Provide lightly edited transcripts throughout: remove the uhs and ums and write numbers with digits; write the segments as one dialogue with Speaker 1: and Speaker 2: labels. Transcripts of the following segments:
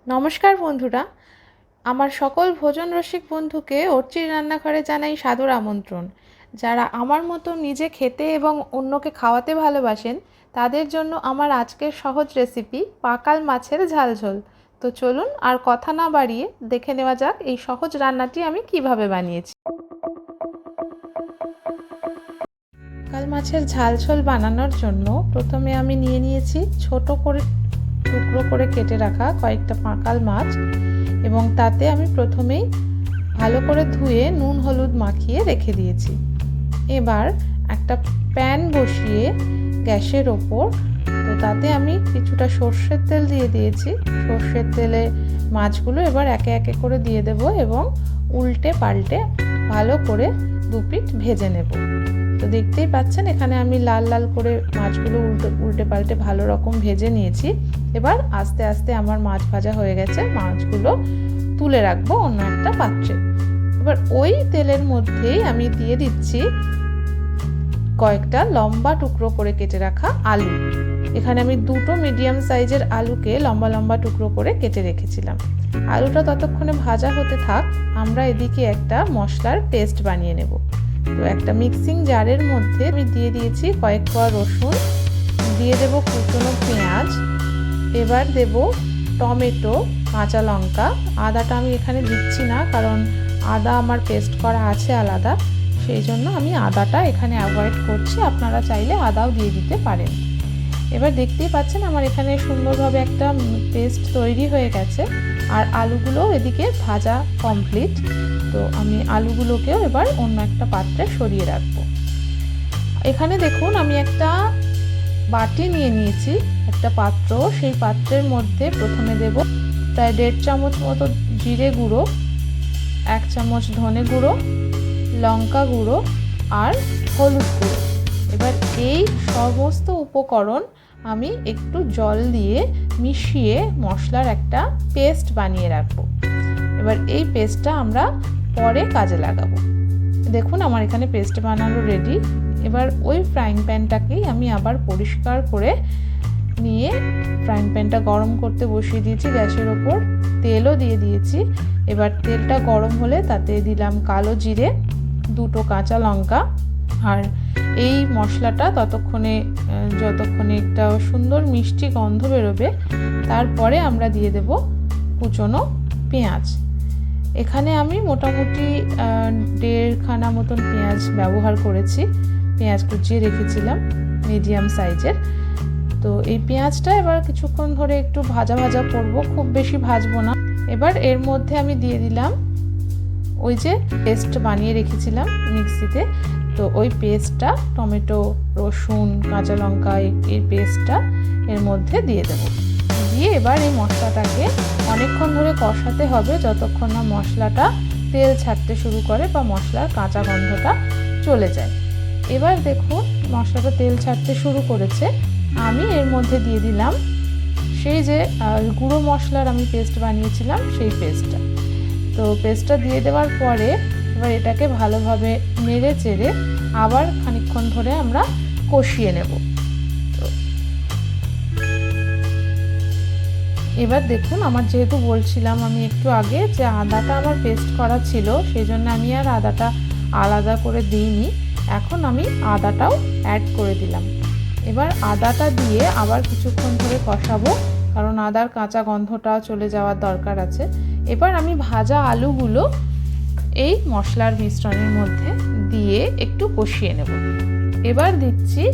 Speaker 1: নমস্কার বন্ধুরা, আমার সকল ভোজন রসিক বন্ধুকে অর্চির রান্নাঘরে জানাই সাদর আমন্ত্রণ। যারা আমার মতো নিজে খেতে এবং অন্যকে খাওয়াতে ভালোবাসেন তাদের জন্য আমার আজকের সহজ রেসিপি পাকাল মাছের ঝাল ঝোল। তো চলুন আর কথা না বাড়িয়ে দেখে নেওয়া যাক এই সহজ রান্নাটি আমি কিভাবে বানিয়েছি। পাকাল মাছের ঝাল ঝোল বানানোর জন্য প্রথমে আমি নিয়ে নিয়েছি ছোট করে টুকরো করে কেটে রাখা কয়েকটা পাকাল মাছ, এবং তাতে আমি প্রথমেই ভালো করে ধুয়ে নুন হলুদ মাখিয়ে রেখে দিয়েছি। এবার একটা প্যান বসিয়ে গ্যাসের ওপর, তো তাতে আমি কিছুটা সর্ষের তেল দিয়ে দিয়েছি। সর্ষের তেলে মাছগুলো এবার একে একে করে দিয়ে দেব এবং উল্টে পাল্টে ভালো করে দুপিঠ ভেজে নেব। তো দেখতেই পাচ্ছেন এখানে আমি লাল লাল করে মাছগুলো উল্টে পাল্টে ভালো রকম ভেজে নিয়েছি। এবার আস্তে আস্তে আমার মাছ ভাজা হয়ে গেছে, মাছগুলো তুলে রাখবো অন্য একটা পাত্রে। এবার ওই তেলের মধ্যেই আমি দিয়ে দিচ্ছি কয়েকটা লম্বা টুকরো করে কেটে রাখা আলু। এখানে আমি দুটো মিডিয়াম সাইজের আলুকে লম্বা লম্বা টুকরো করে কেটে রেখেছিলাম। আলুটা ততক্ষণে ভাজা হতে থাক, আমরা এদিকে একটা মশলার পেস্ট বানিয়ে নেব। তো একটা মিক্সিং জারের মধ্যে আমি দিয়ে দিয়েছি কয়েক কোয়া রসুন, দিয়ে দেব কুচনো পেঁয়াজ, এবার দেব টমেটো, কাঁচা লঙ্কা। আদাটা আমি এখানে দিচ্ছি না, কারণ আদা আমার পেস্ট করা আছে আলাদা, সেই জন্য আমি আদাটা এখানে অ্যাভয়েড করছি। আপনারা চাইলে আদাও দিয়ে দিতে পারেন। এবার দেখতেই পাচ্ছেন আমার এখানে সুন্দরভাবে একটা পেস্ট তৈরি হয়ে গেছে, আর আলুগুলো এদিকে ভাজা কমপ্লিট। তো আমি আলুগুলোকেও এবার অন্য একটা পাত্রে সরিয়ে রাখবো। এখানে দেখুন আমি একটা বাটি নিয়ে নিয়েছি, একটা পাত্র। সেই পাত্রের মধ্যে প্রথমে দেব প্রায় 1.5 চামচ মতো জিরে গুঁড়ো, 1 চামচ ধনে গুঁড়ো, লঙ্কা গুঁড়ো আর হলুদ গুঁড়ো। এবার এই সমস্ত উপকরণ আমি একটু জল দিয়ে মিশিয়ে মশলার একটা পেস্ট বানিয়ে রাখবো। এবার এই পেস্টটা আমরা পরে কাজে লাগাবো। দেখুন আমার এখানে পেস্ট বানানো রেডি। এবার ওই ফ্রাইং প্যানটাকেই আমি আবার পরিষ্কার করে নিয়ে ফ্রাইং প্যানটা গরম করতে বসিয়ে দিয়েছি গ্যাসের ওপর, তেলও দিয়ে দিয়েছি। এবার তেলটা গরম হলে তাতে দিলাম কালো জিরে, 2টো কাঁচা লঙ্কা, আর এই মশলাটা যতক্ষণে একটা সুন্দর মিষ্টি গন্ধ বেরোবে তারপরে আমরা দিয়ে দেব কুচনো পেঁয়াজ। এখানে আমি মোটামুটি 1.5 খানা মতন পেঁয়াজ ব্যবহার করেছি, পেঁয়াজ কুচিয়ে রেখেছিলাম মিডিয়াম সাইজের। তো এই পেঁয়াজটা এবার কিছুক্ষণ ধরে একটু ভাজা ভাজা করব, খুব বেশি ভাজবো না। এবার এর মধ্যে আমি দিয়ে দিলাম ওই যে পেস্ট বানিয়ে রেখেছিলাম মিক্সিতে, তো ওই পেস্টটা, টমেটো, রসুন, কাঁচা লঙ্কা, এই পেস্টটা এর মধ্যে দিয়ে দেবো। দিয়ে এবার এই মশলাটাকে অনেকক্ষণ ধরে কষাতে হবে, যতক্ষণ না মশলাটা তেল ছাড়তে শুরু করে বা মশলার কাঁচা গন্ধটা চলে যায়। এবার দেখুন মশলাটা তেল ছাড়তে শুরু করেছে। আমি এর মধ্যে দিয়ে দিলাম সেই যে গুঁড়ো মশলার আমি পেস্ট বানিয়েছিলাম সেই পেস্টটা। তো পেস্টটা দিয়ে দেওয়ার পরে এবার এটাকে ভালোভাবে নেড়ে চেড়ে আবার খানিকক্ষণ ধরে আমরা কষিয়ে নেব। এবার দেখুন আমার যেহেতু বলছিলাম আমি একটু আগে যে আদাটা আমার পেস্ট করা ছিল, সেই জন্য আমি আর আদাটা আলাদা করে দিইনি। এখন আমি আদাটাও অ্যাড করে দিলাম। এবার আদাটা দিয়ে আবার কিছুক্ষণ ধরে কষাবো, কারণ আদার কাঁচা গন্ধটা চলে যাওয়ার দরকার আছে। এবার আমি ভাজা আলুগুলো এই মশলার মিশ্রণের মধ্যে দিয়ে একটু কষিয়ে নেব। এবার দিচ্ছি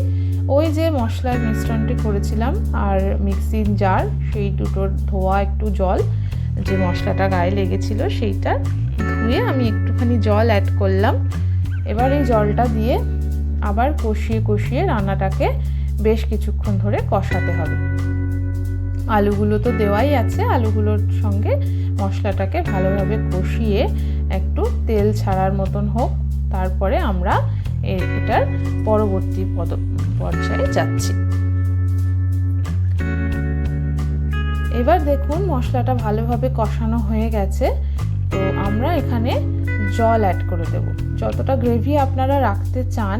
Speaker 1: ওই যে মশলার মিশ্রণটি করেছিলাম আর মিক্সিং জার, সেই দুটোর ধোয়া একটু জল, যে মশলাটা গায়ে লেগেছিল সেইটা ধুয়ে আমি একটুখানি জল অ্যাড করলাম। এবার এই জলটা দিয়ে আবার কষিয়ে কষিয়ে রান্নাটাকে বেশ কিছুক্ষণ ধরে কষাতে হবে। আলুগুলো তো দেওয়াই আছে, আলুগুলোর সঙ্গে মশলাটাকে ভালোভাবে কষিয়ে একটু তেল ছাড়ার মতন হোক, তারপরে আমরা এটার পরবর্তী পর্যায়ে যাচ্ছি। এবার দেখুন মশলাটা ভালোভাবে কষানো হয়ে গেছে, তো আমরা এখানে জল অ্যাড করে দেব। যতটা গ্রেভি আপনারা রাখতে চান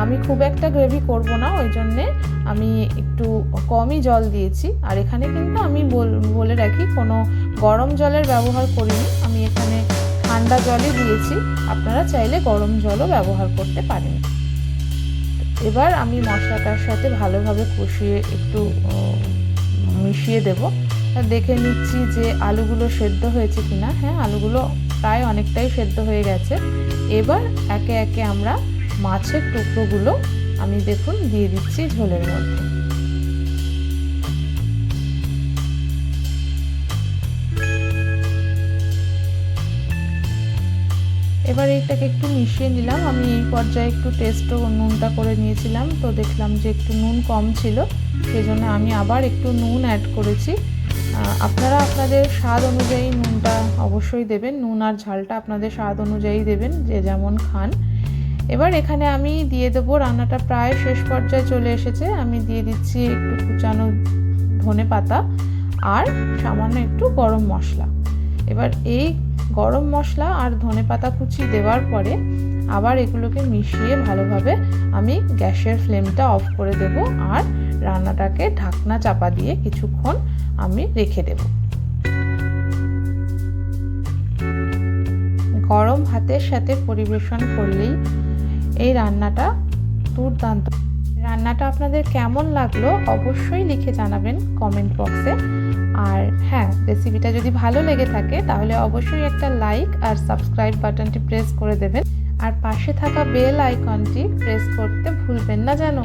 Speaker 1: আমি খুব একটা গ্রেভি করব না, ওই জন্যে আমি একটু কমই জল দিয়েছি। আর এখানে কিন্তু আমি বলে রাখি কোনো গরম জলের ব্যবহার করিনি, আমি এখানে ঠান্ডা জলই দিয়েছি, আপনারা চাইলে গরম জলও ব্যবহার করতে পারেন। এবার আমি মশলাটার সাথে ভালোভাবে কষিয়ে একটু মিশিয়ে দেব। দেখে নিচ্ছি যে আলুগুলো সেদ্ধ হয়েছে কিনা। হ্যাঁ, আলুগুলো প্রায় অনেকটাই সেদ্ধ হয়ে গেছে। এবার একে একে আমরা মাছের টুকরোগুলো আমি দেখুন দিয়ে দিচ্ছি ঝোলের মধ্যে। এবার এইটাকে একটু মিশিয়ে নিলাম। আমি এই পর্যায়ে একটু টেস্টও নুনটা করে নিয়েছিলাম, তো দেখলাম যে একটু নুন কম ছিল, সেই জন্য আমি আবার একটু নুন অ্যাড করেছি। আপনারা আপনাদের স্বাদ অনুযায়ী নুনটা অবশ্যই দেবেন, নুন আর ঝালটা আপনাদের স্বাদ অনুযায়ী দেবেন, যে যেমন খান। এবার এখানে আমি দিয়ে দেবো, রান্নাটা প্রায় শেষ পর্যায়ে চলে এসেছে, আমি দিয়ে দিচ্ছি একটু কুচানো ধনে পাতা আর সামান্য একটু গরম মশলা। এবার এই গরম মশলা আর ধনেপাতা কুচি দেওয়ার পরে আবার এগুলোকে মিশিয়ে ভালোভাবে আমি গ্যাসের ফ্লেমটা অফ করে দেব আর রান্নাটাকে ঢাকনা চাপা দিয়ে কিছুক্ষণ আমি রেখে দেব। গরম ভাতের সাথে পরিবেশন করলেই এই রান্নাটা দুর্দান্ত। রান্নাটা আপনাদের কেমন লাগলো অবশ্যই লিখে জানাবেন কমেন্ট বক্সে। আর হ্যাঁ, রেসিপিটা যদি ভালো লেগে থাকে তাহলে অবশ্যই একটা লাইক আর সাবস্ক্রাইব বাটনটি প্রেস করে দেবেন, আর পাশে থাকা বেল আইকনটি প্রেস করতে ভুলবেন না যেন,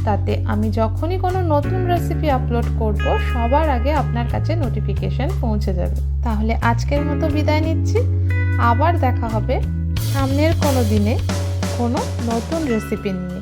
Speaker 1: তাতে আমি যখনই কোনো নতুন রেসিপি আপলোড করব সবার আগে আপনার কাছে নোটিফিকেশন পৌঁছে যাবে। তাহলে আজকের মতো বিদায় নিচ্ছি, আবার দেখা হবে সামনের কোনো দিনে কোনো নতুন রেসিপি নিয়ে।